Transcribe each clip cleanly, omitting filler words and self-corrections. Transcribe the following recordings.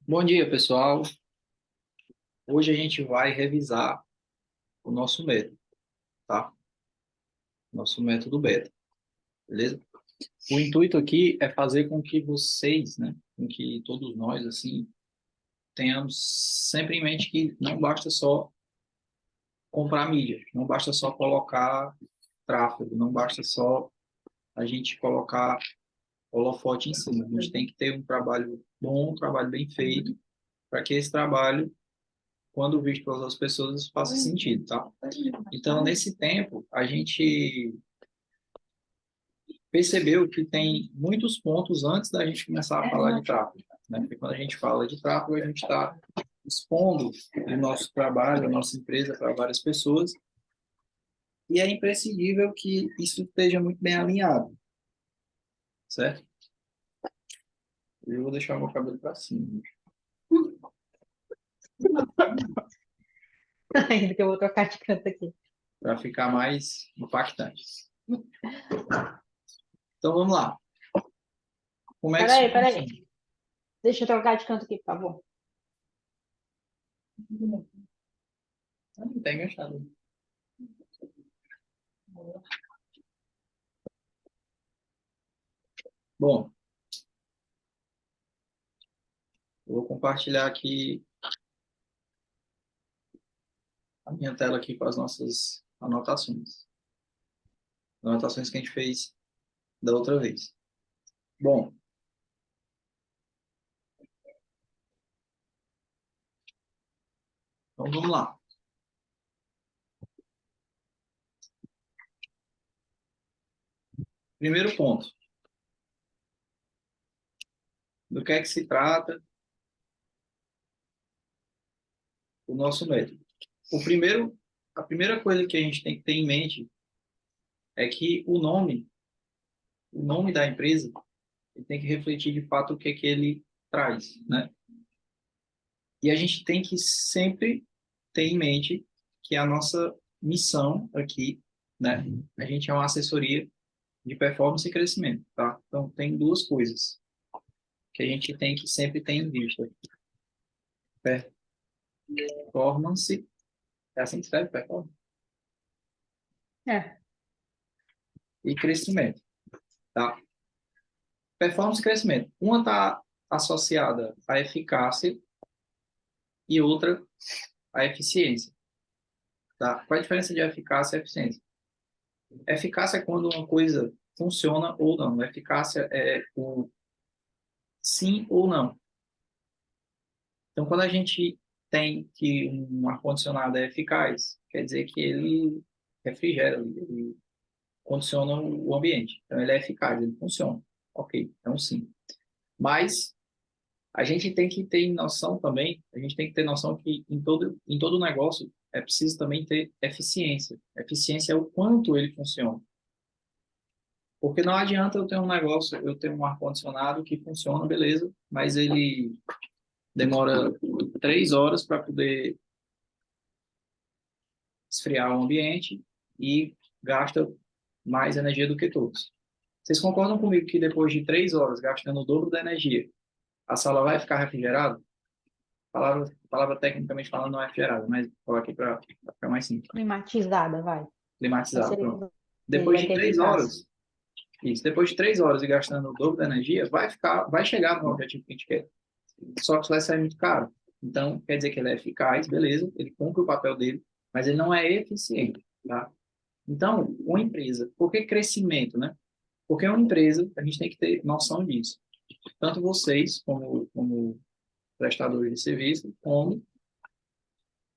Bom dia, pessoal. Hoje a gente vai revisar o nosso método, tá? Nosso método beta, beleza? O intuito aqui é fazer com que vocês, né, com que todos nós, assim, tenhamos sempre em mente que não basta só comprar mídia, não basta só colocar tráfego, não basta só a gente colocar holofote em cima. A gente tem que ter um trabalho bom, um trabalho bem feito, para que esse trabalho, quando visto pelas outras pessoas, faça sentido, tá? Então, nesse tempo, a gente percebeu que tem muitos pontos antes da gente começar a falar de tráfego, né? Porque quando a gente fala de tráfego, a gente está expondo o nosso trabalho, a nossa empresa para várias pessoas, e é imprescindível que isso esteja muito bem alinhado, certo? Eu vou deixar o meu cabelo para cima, Ainda que eu vou trocar de canto aqui. para ficar mais impactante. Então, vamos lá. Como é que isso Peraí. funciona? Deixa eu trocar de canto aqui, por favor. Não tem enganchado. Bom, eu vou compartilhar aqui a minha tela aqui com as nossas anotações que a gente fez da outra vez. Bom, então vamos lá. Primeiro ponto, do que é que se trata o nosso método? A primeira coisa que a gente tem que ter em mente é que o nome da empresa, ele tem que refletir de fato o que é que ele traz, né? E a gente tem que sempre ter em mente que a nossa missão aqui, né? A gente é uma assessoria de performance e crescimento, tá? Então, tem duas coisas que a gente tem que sempre ter em vista. Performance, é assim que escreve performance? É. E crescimento, tá? Performance e crescimento. Uma está associada à eficácia e outra à eficiência, tá? Qual é a diferença de eficácia e eficiência? Eficácia é quando uma coisa funciona ou não. Eficácia é o sim ou não. Então, quando a gente tem que um ar-condicionado é eficaz, quer dizer que ele refrigera, ele condiciona o ambiente. Então, ele é eficaz, ele funciona. Ok, então sim. Mas a gente tem que ter noção também, a gente tem que ter noção que em todo negócio é preciso também ter eficiência. Eficiência é o quanto ele funciona. Porque não adianta eu ter um negócio, eu ter um ar-condicionado que funciona, beleza, mas ele demora 3 horas para poder esfriar o ambiente e gasta mais energia do que todos. Vocês concordam comigo que depois de 3 horas gastando o dobro da energia, a sala vai ficar refrigerada? Palavra tecnicamente falando não é refrigerada, mas vou falar aqui para ficar mais simples. Climatizada, vai. Pra Climatizada, ser, pronto. ele Depois vai de ter três eficácia. horas, isso, depois de 3 horas e gastando o dobro da energia, vai chegar no objetivo que a gente quer. Só que isso vai sair muito caro. Então, quer dizer que ele é eficaz, beleza, ele cumpre o papel dele, mas ele não é eficiente, tá? Então, uma empresa, por que crescimento, né? Porque uma empresa, a gente tem que ter noção disso. Tanto vocês, como prestadores de serviço, como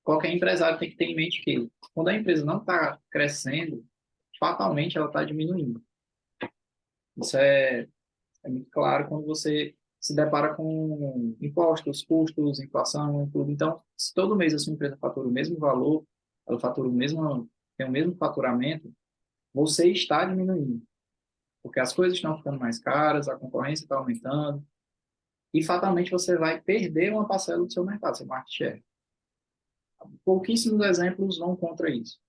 qualquer empresário tem que ter em mente que quando a empresa não está crescendo, fatalmente ela está diminuindo. Isso é muito claro quando você se depara com impostos, custos, inflação, tudo. Então, se todo mês a sua empresa fatura o mesmo valor, ela fatura o mesmo, tem o mesmo faturamento, você está diminuindo, porque as coisas estão ficando mais caras, a concorrência está aumentando, e fatalmente você vai perder uma parcela do seu mercado, seu market share. Pouquíssimos exemplos vão contra isso.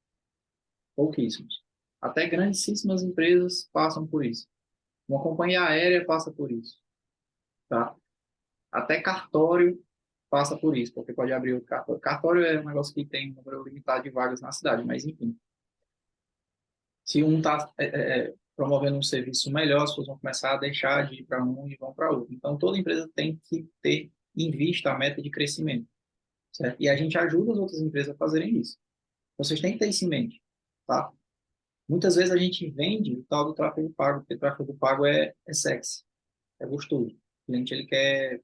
Pouquíssimos. Até grandíssimas empresas passam por isso. Uma companhia aérea passa por isso, tá? Até cartório passa por isso, porque pode abrir outro cartório. Cartório é um negócio que tem um número limitado de vagas na cidade, mas enfim. Se um está promovendo um serviço melhor, as pessoas vão começar a deixar de ir para um e vão para outro. Então, toda empresa tem que ter em vista a meta de crescimento, certo? E a gente ajuda as outras empresas a fazerem isso. Vocês têm que ter isso em mente, tá? Muitas vezes a gente vende o tal do tráfego pago, porque o tráfego pago é sexy, é gostoso. O cliente, ele quer,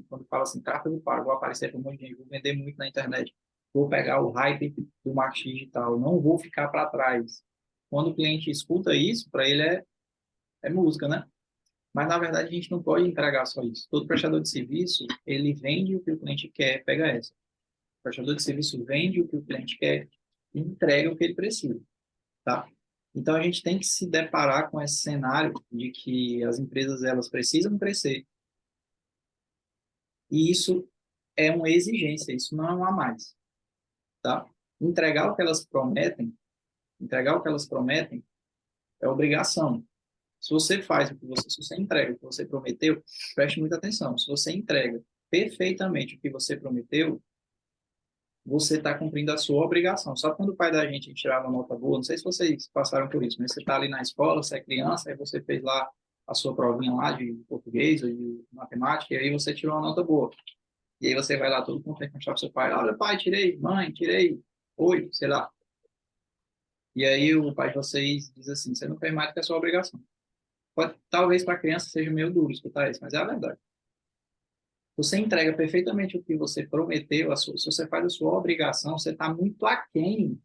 quando fala assim, tráfego pago, vou aparecer para um monte de gente, vou vender muito na internet, vou pegar o hype do marketing digital, não vou ficar para trás. Quando o cliente escuta isso, para ele é música, né? Mas, na verdade, a gente não pode entregar só isso. Todo prestador de serviço, ele vende o que o cliente quer, pega essa. O prestador de serviço vende o que o cliente quer e entrega o que ele precisa, tá? Então, a gente tem que se deparar com esse cenário de que as empresas, elas precisam crescer. E isso é uma exigência, isso não é um a mais, tá? Entregar o que elas prometem, entregar o que elas prometem é obrigação. Se você faz o que você, se você entrega o que você prometeu, preste muita atenção. Se você entrega perfeitamente o que você prometeu, você está cumprindo a sua obrigação. Só quando o pai da gente tirava uma nota boa, não sei se vocês passaram por isso, mas você está ali na escola, você é criança, aí você fez lá a sua provinha lá de português ou de matemática, e aí você tirou uma nota boa. E aí você vai lá todo contente mostrar para seu pai, olha pai, tirei, mãe, tirei 8, sei lá. E aí o pai de vocês diz assim, você não fez mais do que a sua obrigação. Pode, talvez para a criança seja meio duro escutar isso, mas é a verdade. Você entrega perfeitamente o que você prometeu, se você faz a sua obrigação, você está muito aquém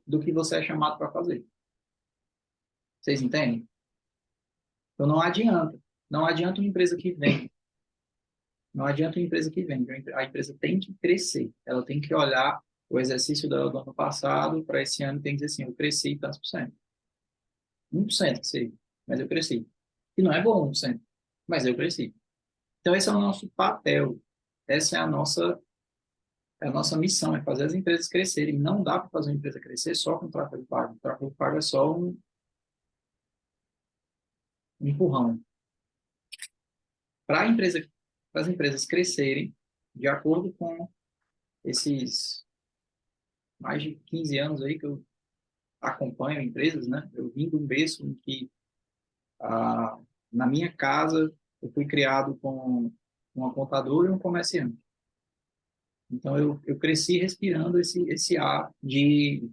do que você é chamado para fazer. Vocês entendem? Então não adianta. Não adianta uma empresa que vem. Não adianta uma empresa que vem. A empresa tem que crescer. Ela tem que olhar o exercício do ano passado para esse ano, tem que dizer assim, eu cresci tantos por cento. 1% que seja, mas eu cresci. E não é bom 1%, mas eu cresci. Então esse é o nosso papel. Essa é a nossa missão, é fazer as empresas crescerem. Não dá para fazer uma empresa crescer só com tráfego pago. O tráfego pago é só um empurrão. Para empresa, as empresas crescerem, de acordo com esses mais de 15 anos aí que eu acompanho empresas, né? Eu vim de um berço em que, na minha casa, eu fui criado com uma contadora e um comerciante. Então, eu cresci respirando esse ar de...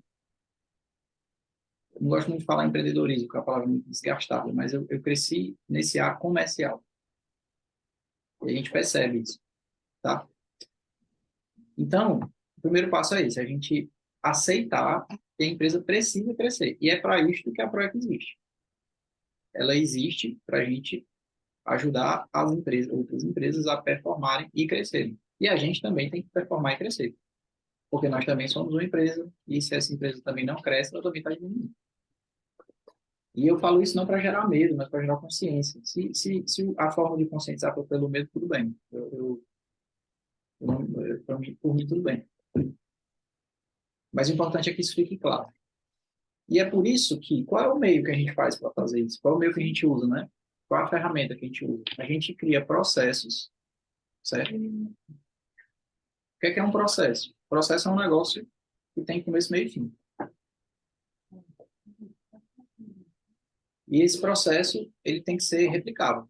Eu não gosto muito de falar empreendedorismo, porque é uma palavra muito desgastada, mas eu cresci nesse ar comercial. E a gente percebe isso, tá? Então, o primeiro passo é esse, a gente aceitar que a empresa precisa crescer. E é para isso que a Proec existe. Ela existe para a gente ajudar as empresas, outras empresas a performarem e crescerem. E a gente também tem que performar e crescer. Porque nós também somos uma empresa, e se essa empresa também não cresce, ela também está diminuindo. E eu falo isso não para gerar medo, mas para gerar consciência. Se a forma de conscientizar for pelo medo, tudo bem. Por mim, tudo bem. Mas o importante é que isso fique claro. E é por isso que, qual é o meio que a gente faz para fazer isso? Qual é o meio que a gente usa, né? Qual é a ferramenta que a gente usa? A gente cria processos, certo? O que é um processo? Processo é um negócio que tem começo, meio e fim. E esse processo, ele tem que ser replicável.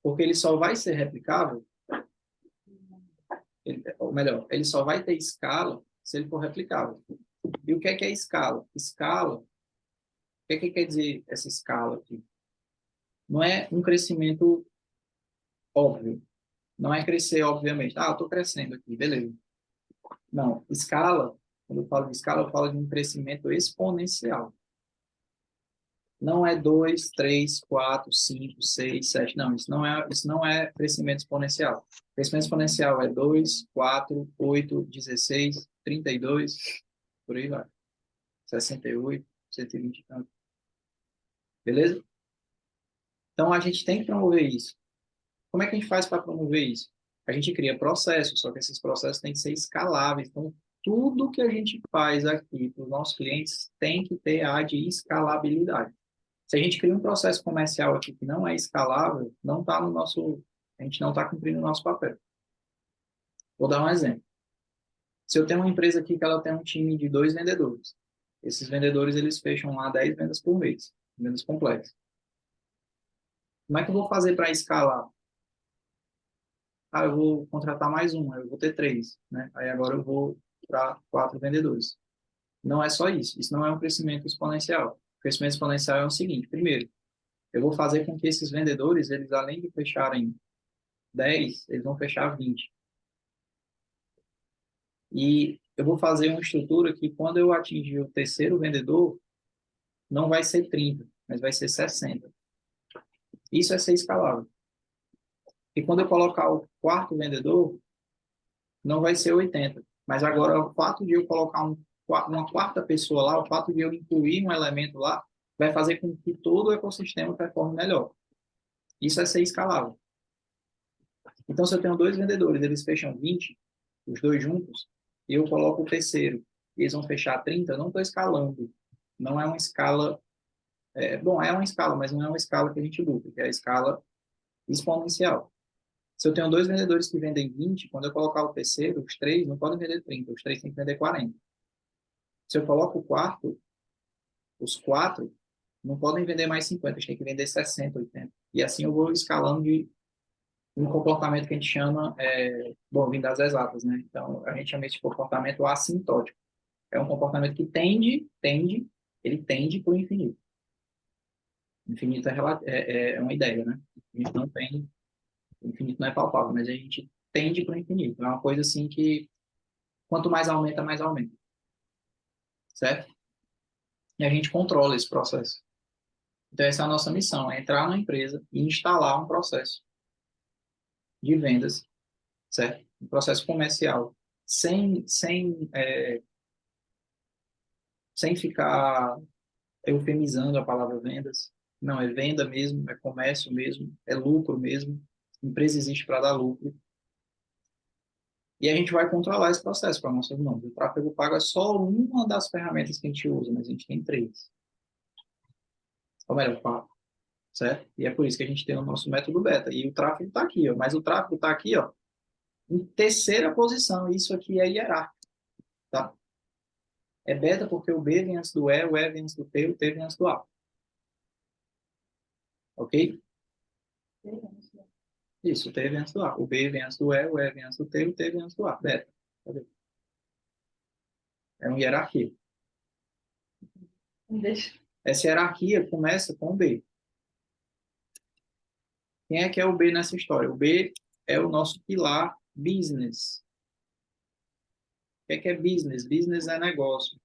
Porque ele só vai ser replicável, ou melhor, ele só vai ter escala se ele for replicável. E o que é escala? Escala, o que quer dizer essa escala aqui? Não é um crescimento óbvio. Não é crescer, obviamente. Ah, eu estou crescendo aqui, beleza. Não, escala, quando eu falo de escala, eu falo de um crescimento exponencial. Não é 2, 3, 4, 5, 6, 7. Não, isso não é crescimento exponencial. Crescimento exponencial é 2, 4, 8, 16, 32, por aí vai. 68, 120 e tanto. Beleza? Então, a gente tem que promover isso. Como é que a gente faz para promover isso? A gente cria processos, só que esses processos têm que ser escaláveis. Então, tudo que a gente faz aqui para os nossos clientes tem que ter a de escalabilidade. Se a gente cria um processo comercial aqui que não é escalável, não está no nosso a gente não está cumprindo o nosso papel. Vou dar um exemplo. Se eu tenho uma empresa aqui que ela tem um time de 2 vendedores, esses vendedores eles fecham lá 10 vendas por mês, vendas complexas. Como é que eu vou fazer para escalar? Ah, eu vou contratar mais um, eu vou ter 3, né? Aí agora eu vou para 4 vendedores. Não é só isso. Isso não é um crescimento exponencial. O crescimento exponencial é o seguinte: primeiro, eu vou fazer com que esses vendedores, eles além de fecharem 10, eles vão fechar 20. E eu vou fazer uma estrutura que quando eu atingir o terceiro vendedor, não vai ser 30, mas vai ser 60. Isso é ser escalável. E quando eu colocar o quarto vendedor, não vai ser 80. Mas agora, o fato de eu colocar uma quarta pessoa lá, o fato de eu incluir um elemento lá, vai fazer com que todo o ecossistema performe melhor. Isso é ser escalável. Então, se eu tenho 2 vendedores, eles fecham 20, os dois juntos, e eu coloco o terceiro, e eles vão fechar 30, eu não estou escalando. Não é uma escala... bom, é uma escala, mas não é uma escala que a gente busca, que é a escala exponencial. Se eu tenho 2 vendedores que vendem 20, quando eu colocar o terceiro, os 3 não podem vender 30, os 3 têm que vender 40. Se eu coloco o quarto, os 4 não podem vender mais 50, eles têm que vender 60, 80. E assim eu vou escalando de um comportamento que a gente chama, bom, vindo das exatas, né? Então, a gente chama esse comportamento assintótico. É um comportamento que ele tende para o infinito. O infinito é uma ideia, né? A gente não tem, o infinito não é palpável, mas a gente tende para o infinito. É uma coisa assim que quanto mais aumenta, mais aumenta. Certo? E a gente controla esse processo. Então, essa é a nossa missão, é entrar na empresa e instalar um processo de vendas, certo? Um processo comercial, sem ficar eufemizando a palavra vendas. Não, é venda mesmo, é comércio mesmo, é lucro mesmo. A empresa existe para dar lucro. E a gente vai controlar esse processo para nossas mãos. O tráfego pago é só uma das ferramentas que a gente usa, mas a gente tem 3. Ou melhor, 4, certo? E é por isso que a gente tem o nosso método beta. E o tráfego está aqui, ó. Mas o tráfego está aqui, ó, em terceira posição. Isso aqui é hierárquico, tá? É beta porque o B vem antes do E, o E vem antes do T, o T vem antes do A. Ok? Isso, o T vem antes do A. O B vem antes do E, o E vem antes do T, o T vem antes do A. Beta. É uma hierarquia. Deixa. Essa hierarquia começa com o B. Quem é que é o B nessa história? O B é o nosso pilar business. O que é business? Business é negócio.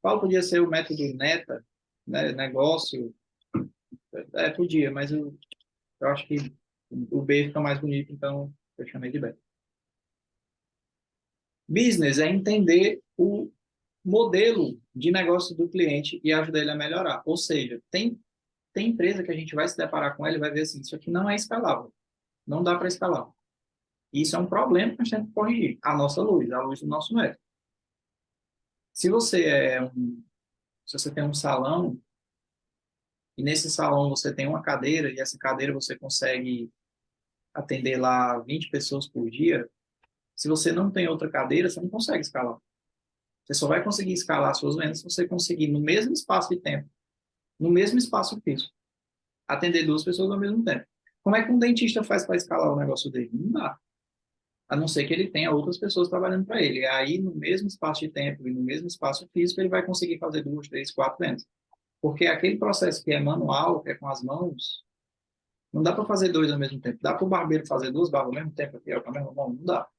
Qual podia ser o método NETA? Né? Negócio? Podia, mas eu acho que o B fica mais bonito, então eu chamei de B. Business é entender o modelo de negócio do cliente e ajudar ele a melhorar. Ou seja, tem empresa que a gente vai se deparar com ela e vai ver assim, isso aqui não é escalável. Não dá para escalar. Isso é um problema que a gente tem que corrigir. A luz do nosso método. Se você se você tem um salão e nesse salão você tem uma cadeira e essa cadeira você consegue atender lá 20 pessoas por dia, se você não tem outra cadeira, você não consegue escalar. Você só vai conseguir escalar suas vendas se você conseguir, no mesmo espaço de tempo, no mesmo espaço físico, atender 2 pessoas ao mesmo tempo. Como é que um dentista faz para escalar o negócio dele? Não dá. A não ser que ele tenha outras pessoas trabalhando para ele. E aí, no mesmo espaço de tempo e no mesmo espaço físico, ele vai conseguir fazer 2, 3, 4 vendas. Porque aquele processo que é manual, que é com as mãos, não dá para fazer 2 ao mesmo tempo. Dá para o barbeiro fazer 2 barbas ao mesmo tempo aqui, ó, com a mesma mão? Não dá.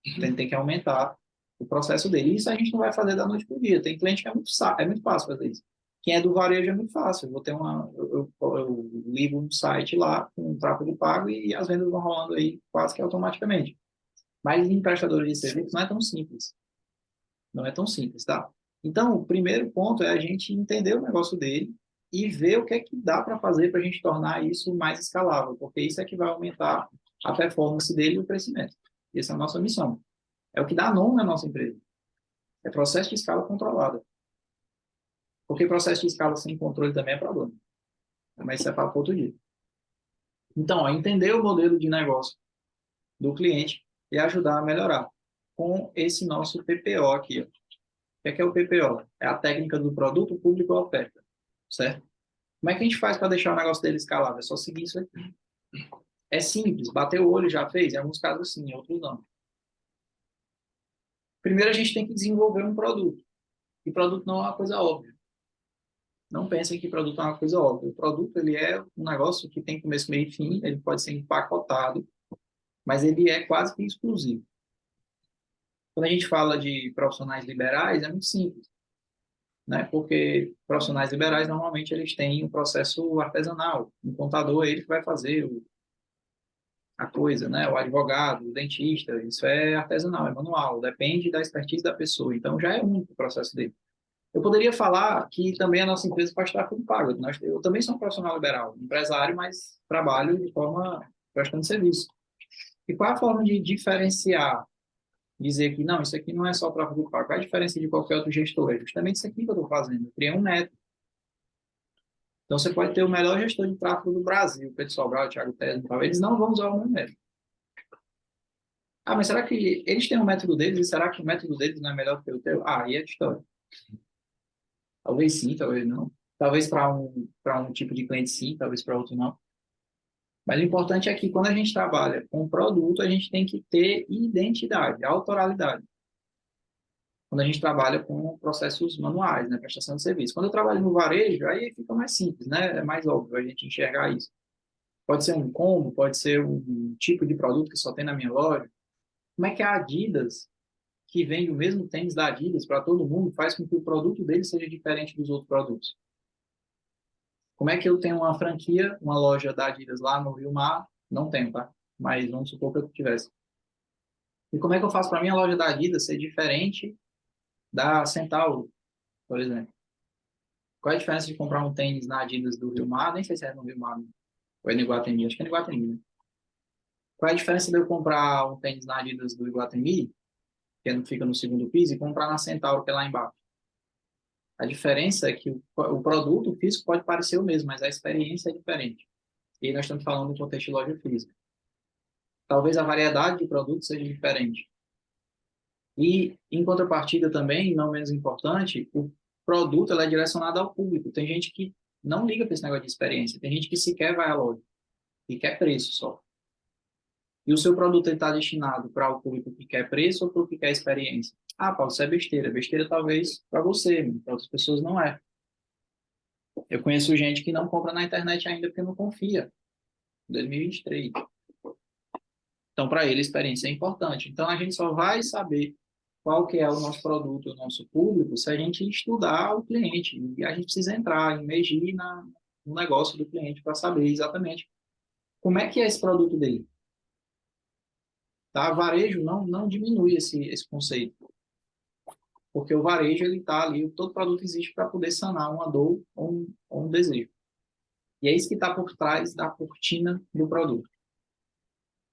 Então, ele tem que aumentar o processo dele. Isso a gente não vai fazer da noite para o dia. Tem cliente que é muito fácil fazer isso. Quem é do varejo é muito fácil. Eu vou ter eu ligo um site lá com um tráfego pago e as vendas vão rolando aí quase que automaticamente. Mas em prestadores de serviço não é tão simples. Não é tão simples, tá? Então, o primeiro ponto é a gente entender o negócio dele e ver o que é que dá para fazer para a gente tornar isso mais escalável, porque isso é que vai aumentar a performance dele e o crescimento. Essa é a nossa missão. É o que dá nome à nossa empresa. É processo de escala controlada. Porque processo de escala sem controle também é problema. Mas isso é para outro dia. Então, ó, entender o modelo de negócio do cliente e ajudar a melhorar com esse nosso PPO aqui. Ó. O que é o PPO? É a técnica do produto, público ou oferta, certo? Como é que a gente faz para deixar o negócio dele escalável? É só seguir isso aqui. É simples, bateu o olho já fez? Em alguns casos sim, em outros não. Primeiro a gente tem que desenvolver um produto. E produto não é uma coisa óbvia. Não pensem que produto é uma coisa óbvia. O produto ele é um negócio que tem começo, meio e fim, ele pode ser empacotado, mas ele é quase que exclusivo. Quando a gente fala de profissionais liberais, é muito simples, né? Porque profissionais liberais normalmente eles têm um processo artesanal. O contador ele que vai fazer a coisa, né? O advogado, o dentista, isso é artesanal, é manual, depende da expertise da pessoa. Então já é único o processo dele. Eu poderia falar que também a nossa empresa faz tráfego pago. Eu também sou um profissional liberal, empresário, mas trabalho de forma prestando serviço. E qual é a forma de diferenciar, dizer que não, isso aqui não é só tráfego pago? Qual é a diferença de qualquer outro gestor? É justamente isso aqui que eu estou fazendo. Eu criei um método. Então você pode ter o melhor gestor de tráfego do Brasil, Pedro Sobral, Thiago Tesno, eles não vão usar o meu método. Ah, mas será que eles têm um método deles e será que o método deles não é melhor que o teu? Ah, aí é história. Talvez sim, talvez não. Talvez para um tipo de cliente sim, talvez para outro não. Mas o importante é que quando a gente trabalha com produto, a gente tem que ter identidade, autoralidade. Quando a gente trabalha com processos manuais, né, prestação de serviço. Quando eu trabalho no varejo, aí fica mais simples, né? É mais óbvio a gente enxergar isso. Pode ser um combo, pode ser um tipo de produto que só tem na minha loja. Como é que a Adidas, que vende o mesmo tênis da Adidas para todo mundo, faz com que o produto dele seja diferente dos outros produtos? Como é que eu tenho uma franquia, uma loja da Adidas lá no Rio Mar? Não tenho, tá? Mas vamos supor que eu tivesse. E como é que eu faço para minha loja da Adidas ser diferente da Centauro, por exemplo? Qual é a diferença de comprar um tênis na Adidas do Rio Mar? Nem sei se é no Rio Mar, né? Ou é no Iguatemi, acho que é no Iguatemi, né? Qual é a diferença de eu comprar um tênis na Adidas do Iguatemi, fica no segundo piso, e comprar na Centauro, que é lá embaixo? A diferença é que o produto físico pode parecer o mesmo, mas a experiência é diferente. E aí nós estamos falando do contexto de loja física. Talvez a variedade de produtos seja diferente. E, em contrapartida também, não menos importante, o produto é direcionado ao público. Tem gente que não liga para esse negócio de experiência. Tem gente que sequer vai à loja e quer preço só. E o seu produto está destinado para o público que quer preço ou para o que quer experiência? Ah, Paulo, isso é besteira. Besteira talvez para você, para outras pessoas não é. Eu conheço gente que não compra na internet ainda porque não confia. 2023. Então, para ele, a experiência é importante. Então, a gente só vai saber qual que é o nosso produto, o nosso público, se a gente estudar o cliente. E a gente precisa entrar, imergir no negócio do cliente para saber exatamente como é que é esse produto dele. Tá? Varejo não diminui esse conceito, porque o varejo ele está ali, todo produto existe para poder sanar uma dor ou um desejo. E é isso que está por trás da cortina do produto.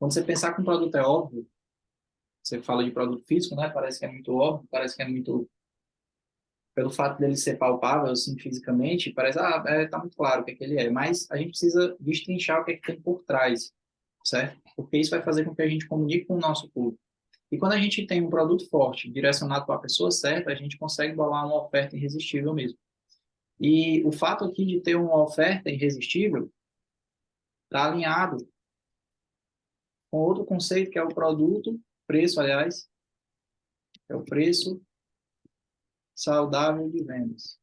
Quando você pensar que um produto é óbvio, você fala de produto físico, né? Parece que é muito óbvio, parece que é muito pelo fato dele ser palpável, assim, fisicamente, parece, tá muito claro o que é que ele é, mas a gente precisa destrinchar o que é que tem por trás, certo? Porque isso vai fazer com que a gente comunique com o nosso público. E quando a gente tem um produto forte, direcionado para a pessoa certa, a gente consegue bolar uma oferta irresistível mesmo. E o fato aqui de ter uma oferta irresistível está alinhado com outro conceito, que é o produto, preço, aliás, é o preço saudável de vendas.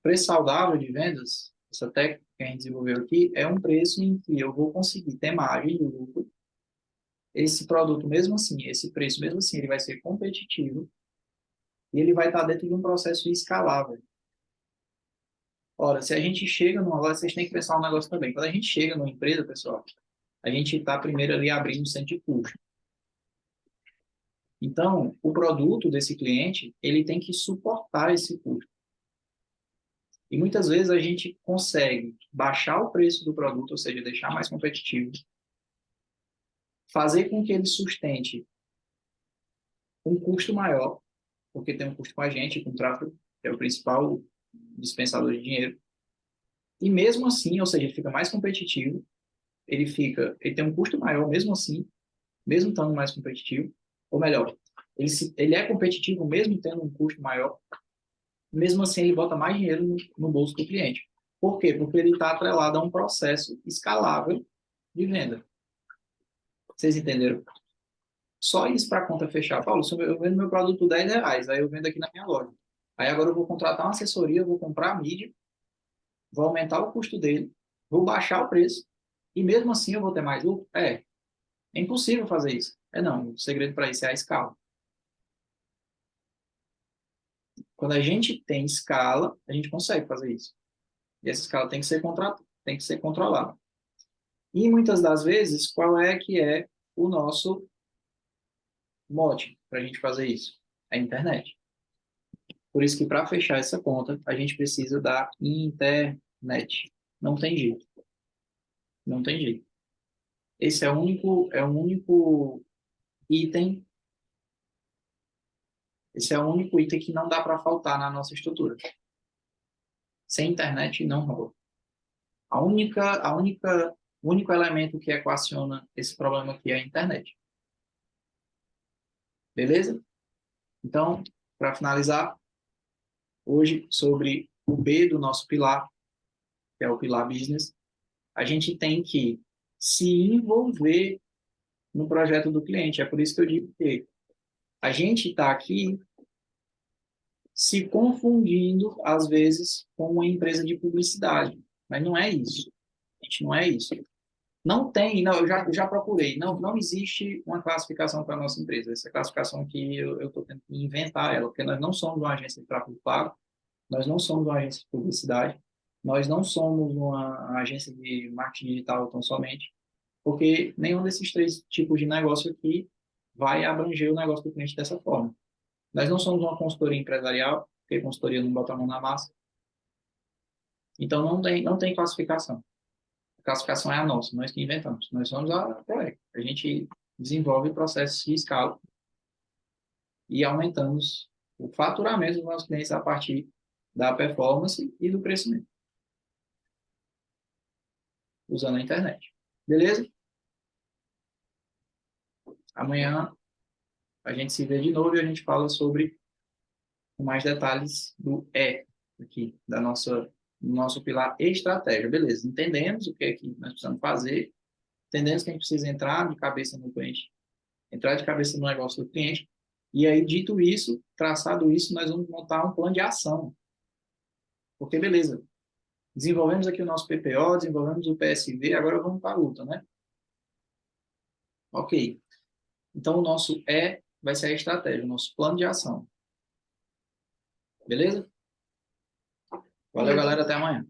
Preço saudável de vendas, essa técnica que a gente desenvolveu aqui, é um preço em que eu vou conseguir ter margem de lucro. Esse produto, mesmo assim, esse preço, mesmo assim, ele vai ser competitivo e ele vai estar dentro de um processo escalável. Ora, se a gente chega numa loja, vocês têm que pensar um negócio também. Quando a gente chega numa empresa, pessoal, a gente está primeiro ali abrindo um centro de custo. Então, o produto desse cliente, ele tem que suportar esse custo. E muitas vezes a gente consegue baixar o preço do produto, ou seja, deixar mais competitivo, fazer com que ele sustente um custo maior, porque tem um custo com a gente, com o tráfego, que é o principal dispensador de dinheiro. E mesmo assim, ou seja, ele fica mais competitivo, ele tem um custo maior, mesmo assim, mesmo estando mais competitivo, ou melhor, ele é competitivo mesmo tendo um custo maior, mesmo assim ele bota mais dinheiro no bolso do cliente. Por quê? Porque ele está atrelado a um processo escalável de venda. Vocês entenderam? Só isso para a conta fechar. Paulo, se eu vendo meu produto por R$ 10, aí eu vendo aqui na minha loja. Aí agora eu vou contratar uma assessoria, eu vou comprar a mídia, vou aumentar o custo dele, vou baixar o preço, e mesmo assim eu vou ter mais lucro? É impossível fazer isso. Não, o segredo para isso é a escala. Quando a gente tem escala, a gente consegue fazer isso. E essa escala tem que ser controlada. E muitas das vezes, qual é que é o nosso mote para a gente fazer isso? É a internet. Por isso que para fechar essa conta, a gente precisa da internet. Não tem jeito. Não tem jeito. Esse é o único item, esse é o único item que não dá para faltar na nossa estrutura. Sem internet não rola. O único elemento que equaciona esse problema aqui é a internet. Beleza? Então, para finalizar, hoje sobre o B do nosso pilar, que é o pilar business, a gente tem que se envolver no projeto do cliente. É por isso que eu digo que a gente está aqui se confundindo, às vezes, com uma empresa de publicidade. Mas não é isso. A gente não é isso. Não tem, não, eu já procurei, não existe uma classificação para a nossa empresa. Essa classificação aqui eu estou tendo que inventar ela, porque nós não somos uma agência de tráfego pago, nós não somos uma agência de publicidade, nós não somos uma agência de marketing digital tão somente, porque nenhum desses três tipos de negócio aqui vai abranger o negócio do cliente dessa forma. Nós não somos uma consultoria empresarial, porque consultoria não bota a mão na massa, então não tem classificação. A classificação é a nossa, nós que inventamos. Nós somos a Proec. A gente desenvolve processos de escala e aumentamos o faturamento dos nossos clientes a partir da performance e do crescimento, usando a internet. Beleza? Amanhã a gente se vê de novo e a gente fala sobre mais detalhes do E aqui, do nosso pilar estratégia. Beleza, entendemos o que é que nós precisamos fazer, entendemos que a gente precisa entrar de cabeça no cliente, entrar de cabeça no negócio do cliente, e aí, dito isso, traçado isso, nós vamos montar um plano de ação. Porque, beleza, desenvolvemos aqui o nosso PPO, desenvolvemos o PSV, agora vamos para a luta, né? Ok. Então, o nosso vai ser a estratégia, o nosso plano de ação. Beleza? Valeu, galera. Até amanhã.